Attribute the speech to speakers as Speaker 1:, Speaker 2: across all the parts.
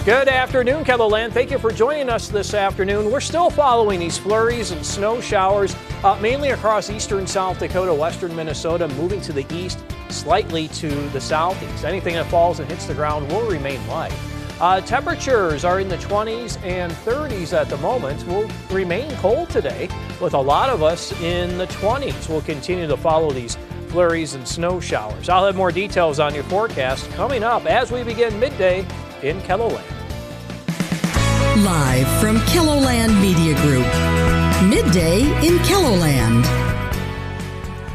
Speaker 1: Good afternoon, KELOLAND. Thank you for joining us this afternoon. We're still following these flurries and snow showers, mainly across eastern South Dakota, western Minnesota, moving to the east, slightly to the southeast. Anything that falls and hits the ground will remain light. Temperatures are in the 20s and 30s at the moment. Will remain cold today, with a lot of us in the 20s. We'll continue to follow these flurries and snow showers. I'll have more details on your forecast coming up as we begin midday in KELOLAND.
Speaker 2: Live from KELOLAND Media Group, midday in KELOLAND.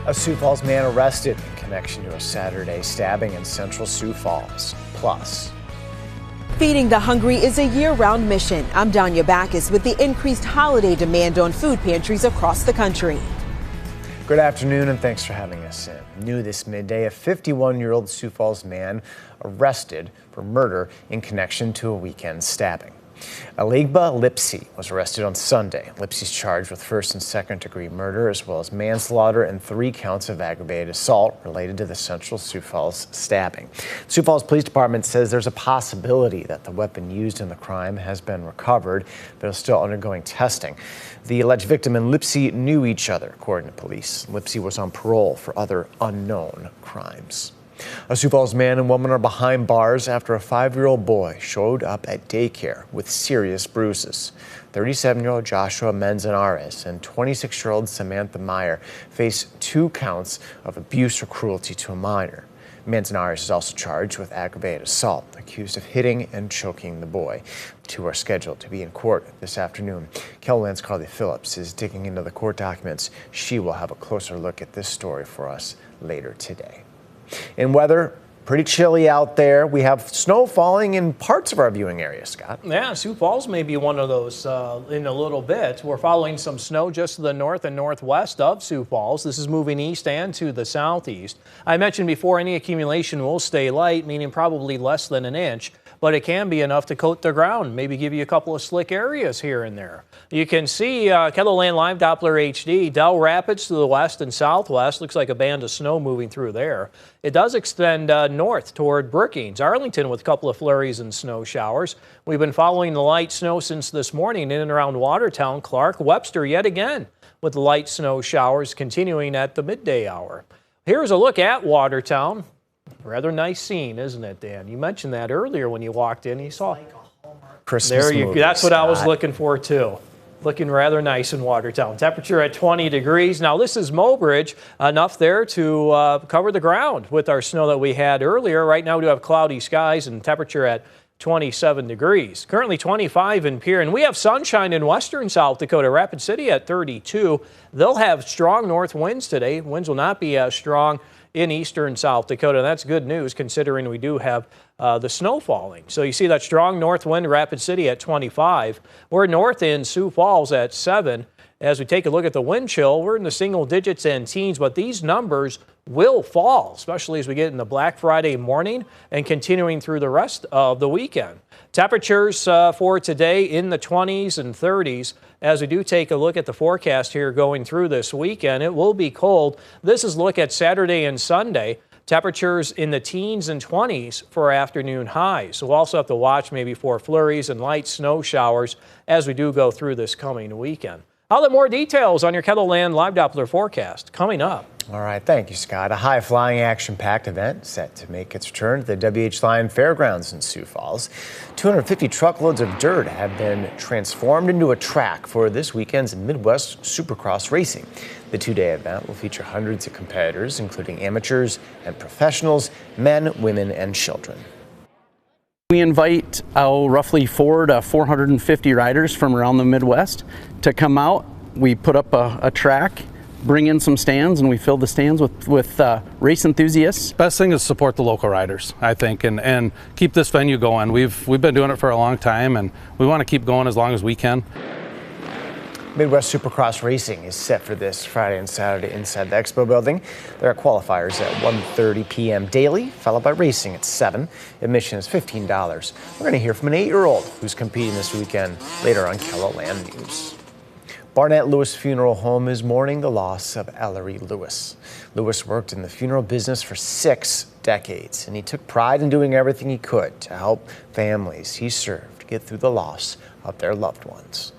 Speaker 3: A Sioux Falls man arrested in connection to a Saturday stabbing in central Sioux Falls. Plus,
Speaker 4: feeding the hungry is a year-round mission. I'm Danya Backus with the increased holiday demand on food pantries across the country.
Speaker 3: Good afternoon and thanks for having us in. New this midday, a 51-year-old Sioux Falls man arrested for murder in connection to a weekend stabbing. Aligba Lipsy was arrested on Sunday. Lipsy's charged with first and second degree murder as well as manslaughter and 3 counts of aggravated assault related to the central Sioux Falls stabbing. The Sioux Falls Police Department says there's a possibility that the weapon used in the crime has been recovered, but is still undergoing testing. The alleged victim and Lipsy knew each other, according to police. Lipsy was on parole for other unknown crimes. A Sioux Falls man and woman are behind bars after a 5-year-old boy showed up at daycare with serious bruises. 37-year-old Joshua Manzanares and 26-year-old Samantha Meyer face 2 counts of abuse or cruelty to a minor. Manzanares is also charged with aggravated assault, accused of hitting and choking the boy. The 2 are scheduled to be in court this afternoon. KELOLAND's Carly Phillips is digging into the court documents. She will have a closer look at this story for us later today. In weather, pretty chilly out there. We have snow falling in parts of our viewing area, Scott.
Speaker 1: Yeah, Sioux Falls may be one of those in a little bit. We're following some snow just to the north and northwest of Sioux Falls. This is moving east and to the southeast. I mentioned before, any accumulation will stay light, meaning probably less than an inch, but it can be enough to coat the ground, maybe give you a couple of slick areas here and there. You can see KELOLAND Live Doppler HD, Del Rapids to the west and southwest. Looks like a band of snow moving through there. It does extend north toward Brookings, Arlington with a couple of flurries and snow showers. We've been following the light snow since this morning in and around Watertown, Clark, Webster yet again with the light snow showers continuing at the midday hour. Here's a look at Watertown. Rather nice scene, isn't it, Dan? You mentioned that earlier when you walked in. You saw
Speaker 3: Christmas
Speaker 1: there.
Speaker 3: movie,
Speaker 1: That's what
Speaker 3: Scott.
Speaker 1: I was looking for too. Looking rather nice in Watertown. Temperature at 20 degrees. Now this is Mobridge, enough there to cover the ground with our snow that we had earlier. Right now we do have cloudy skies and temperature at 27 degrees. Currently 25 in Pierre, and we have sunshine in western South Dakota. Rapid City at 32. They'll have strong north winds today. Winds will not be as strong in eastern South Dakota. That's good news considering we do have the snow falling. So you see that strong north wind, Rapid City at 25. We're north in Sioux Falls at 7. As we take a look at the wind chill, we're in the single digits and teens, but these numbers will fall, especially as we get into Black Friday morning and continuing through the rest of the weekend. Temperatures for today in the 20s and 30s. As we do take a look at the forecast here going through this weekend, it will be cold. This is a look at Saturday and Sunday. Temperatures in the teens and 20s for afternoon highs. So we'll also have to watch maybe for flurries and light snow showers as we do go through this coming weekend. I'll have more details on your KELOLAND Live Doppler forecast coming up.
Speaker 3: All right, thank you, Scott. A high-flying, action-packed event set to make its return to the WH Lyon Fairgrounds in Sioux Falls. 250 truckloads of dirt have been transformed into a track for this weekend's Midwest Supercross racing. The 2-day event will feature hundreds of competitors, including amateurs and professionals, men, women, and children.
Speaker 5: We invite roughly 400 to 450 riders from around the Midwest to come out. We put up a track, bring in some stands, and we fill the stands with race enthusiasts.
Speaker 6: Best thing is support the local riders, I think, and keep this venue going. We've been doing it for a long time, and we want to keep going as long as we can.
Speaker 3: Midwest Supercross Racing is set for this Friday and Saturday inside the Expo building. There are qualifiers at 1:30 p.m. daily, followed by racing at 7. Admission is $15. We're going to hear from an 8-year-old who's competing this weekend later on KELOLAND News. Barnett Lewis Funeral Home is mourning the loss of Ellery Lewis. Lewis worked in the funeral business for 6 decades, and he took pride in doing everything he could to help families he served get through the loss of their loved ones.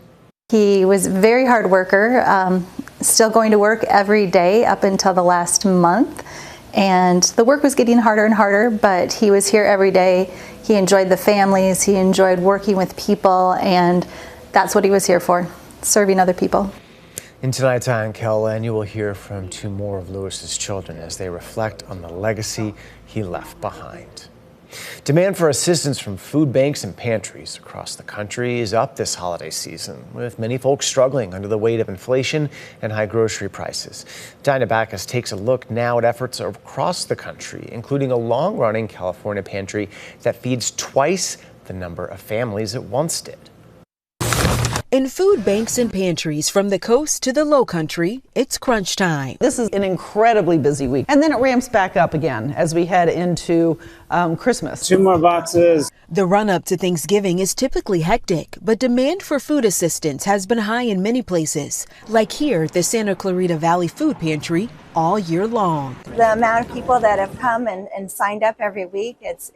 Speaker 7: He was a very hard worker, still going to work every day up until the last month. And the work was getting harder and harder, but he was here every day. He enjoyed the families, he enjoyed working with people, and that's what he was here for, serving other people.
Speaker 3: In tonight's Eye on KLN, you will hear from 2 more of Lewis's children as they reflect on the legacy he left behind. Demand for assistance from food banks and pantries across the country is up this holiday season, with many folks struggling under the weight of inflation and high grocery prices. Dinah Backus takes a look now at efforts across the country, including a long-running California pantry that feeds twice the number of families it once did.
Speaker 4: In food banks and pantries from the coast to the low country, it's crunch time.
Speaker 8: This is an incredibly busy week. And then it ramps back up again as we head into Christmas.
Speaker 9: 2 more boxes.
Speaker 4: The run-up to Thanksgiving is typically hectic, but demand for food assistance has been high in many places, like here at the Santa Clarita Valley Food Pantry all year long.
Speaker 10: The amount of people that have come and signed up every week, it's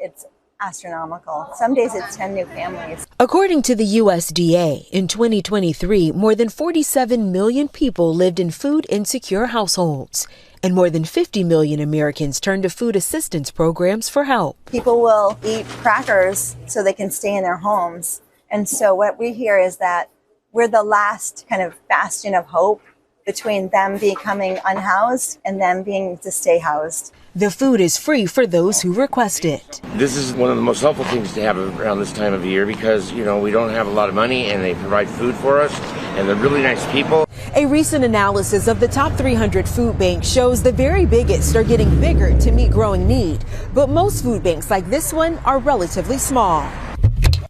Speaker 10: astronomical. Some days it's 10 new families.
Speaker 4: According to the USDA, in 2023, more than 47 million people lived in food insecure households, and more than 50 million Americans turned to food assistance programs for help.
Speaker 10: People will eat crackers so they can stay in their homes. And so what we hear is that we're the last kind of bastion of hope between them becoming unhoused and them being to stay housed.
Speaker 4: The food is free for those who request it.
Speaker 11: This is one of the most helpful things to have around this time of year because, we don't have a lot of money and they provide food for us and they're really nice people.
Speaker 4: A recent analysis of the top 300 food banks shows the very biggest are getting bigger to meet growing need, but most food banks like this one are relatively small.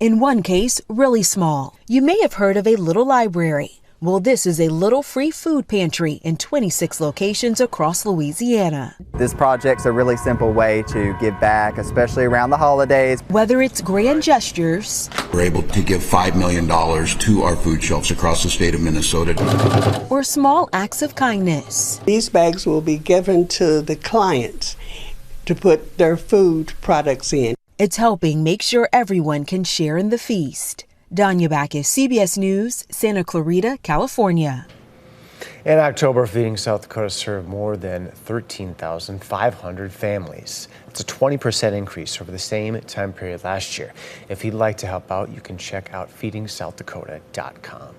Speaker 4: In one case, really small. You may have heard of a little library. Well, this is a little free food pantry in 26 locations across Louisiana.
Speaker 12: This project's a really simple way to give back, especially around the holidays.
Speaker 4: Whether it's grand gestures,
Speaker 13: we're able to give $5 million to our food shelves across the state of Minnesota.
Speaker 4: Or small acts of kindness.
Speaker 14: These bags will be given to the clients to put their food products in.
Speaker 4: It's helping make sure everyone can share in the feast. Danya Backus, CBS News, Santa Clarita, California.
Speaker 3: In October, Feeding South Dakota served more than 13,500 families. It's a 20% increase over the same time period last year. If you'd like to help out, you can check out feedingsouthdakota.com.